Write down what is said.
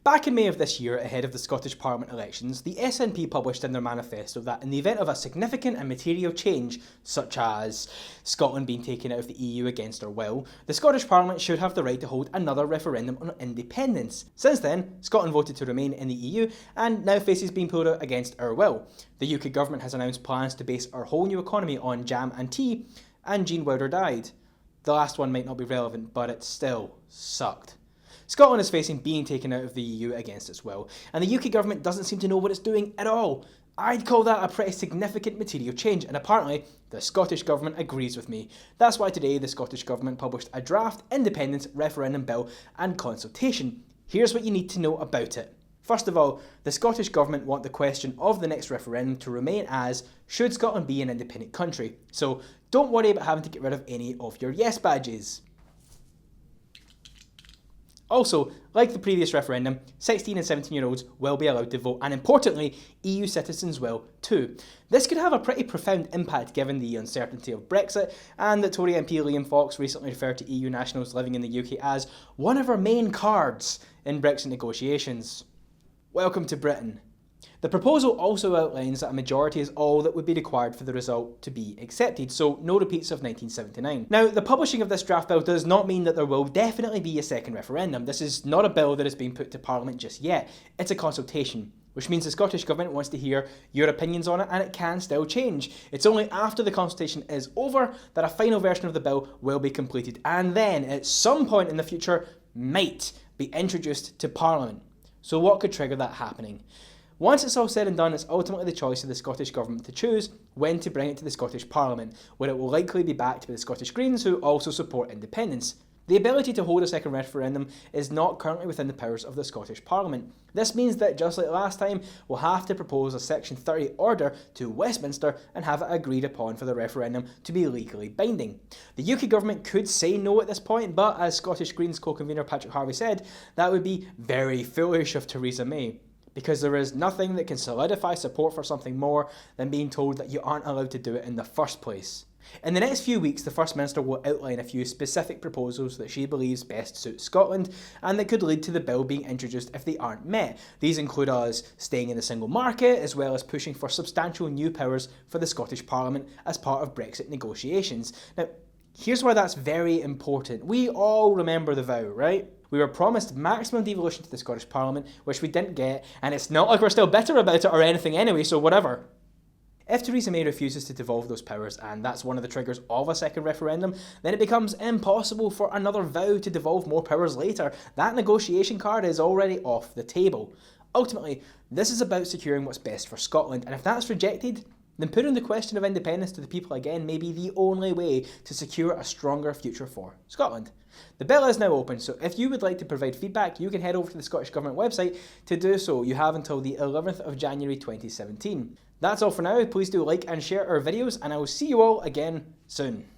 Back in May of this year, ahead of the Scottish Parliament elections, the SNP published in their manifesto that in the event of a significant and material change, such as Scotland being taken out of the EU against our will, the Scottish Parliament should have the right to hold another referendum on independence. Since then, Scotland voted to remain in the EU and now faces being pulled out against our will. The UK government has announced plans to base our whole new economy on jam and tea, and Gene Wilder died. The last one might not be relevant, but it still sucked. Scotland is facing being taken out of the EU against its will, and the UK government doesn't seem to know what it's doing at all. I'd call that a pretty significant material change, and apparently the Scottish Government agrees with me. That's why today the Scottish Government published a draft independence referendum bill and consultation. Here's what you need to know about it. First of all, the Scottish Government want the question of the next referendum to remain as, should Scotland be an independent country? So don't worry about having to get rid of any of your yes badges. Also, like the previous referendum, 16 and 17-year-olds will be allowed to vote, and importantly, EU citizens will too. This could have a pretty profound impact given the uncertainty of Brexit, and that Tory MP Liam Fox recently referred to EU nationals living in the UK as one of our main cards in Brexit negotiations. Welcome to Britain. The proposal also outlines that a majority is all that would be required for the result to be accepted, so no repeats of 1979. Now, the publishing of this draft bill does not mean that there will definitely be a second referendum. This is not a bill that has been put to Parliament just yet. It's a consultation, which means the Scottish Government wants to hear your opinions on it, and it can still change. It's only after the consultation is over that a final version of the bill will be completed, and then at some point in the future might be introduced to Parliament. So what could trigger that happening? Once it's all said and done, it's ultimately the choice of the Scottish Government to choose when to bring it to the Scottish Parliament, where it will likely be backed by the Scottish Greens, who also support independence. The ability to hold a second referendum is not currently within the powers of the Scottish Parliament. This means that, just like last time, we'll have to propose a Section 30 order to Westminster and have it agreed upon for the referendum to be legally binding. The UK Government could say no at this point, but as Scottish Greens co-convener Patrick Harvie said, that would be very foolish of Theresa May, because there is nothing that can solidify support for something more than being told that you aren't allowed to do it in the first place. In the next few weeks, the First Minister will outline a few specific proposals that she believes best suit Scotland and that could lead to the bill being introduced if they aren't met. These include us staying in the single market, as well as pushing for substantial new powers for the Scottish Parliament as part of Brexit negotiations. Now, here's why that's very important. We all remember the vow, right? We were promised maximum devolution to the Scottish Parliament, which we didn't get, and it's not like we're still bitter about it or anything anyway, so whatever. If Theresa May refuses to devolve those powers, and that's one of the triggers of a second referendum, then it becomes impossible for another vow to devolve more powers later. That negotiation card is already off the table. Ultimately, this is about securing what's best for Scotland, and if that's rejected, then putting the question of independence to the people again may be the only way to secure a stronger future for Scotland. The bill is now open, so if you would like to provide feedback, you can head over to the Scottish Government website to do so. You have until the 11th of January 2017. That's all for now. Please do like and share our videos, and I will see you all again soon.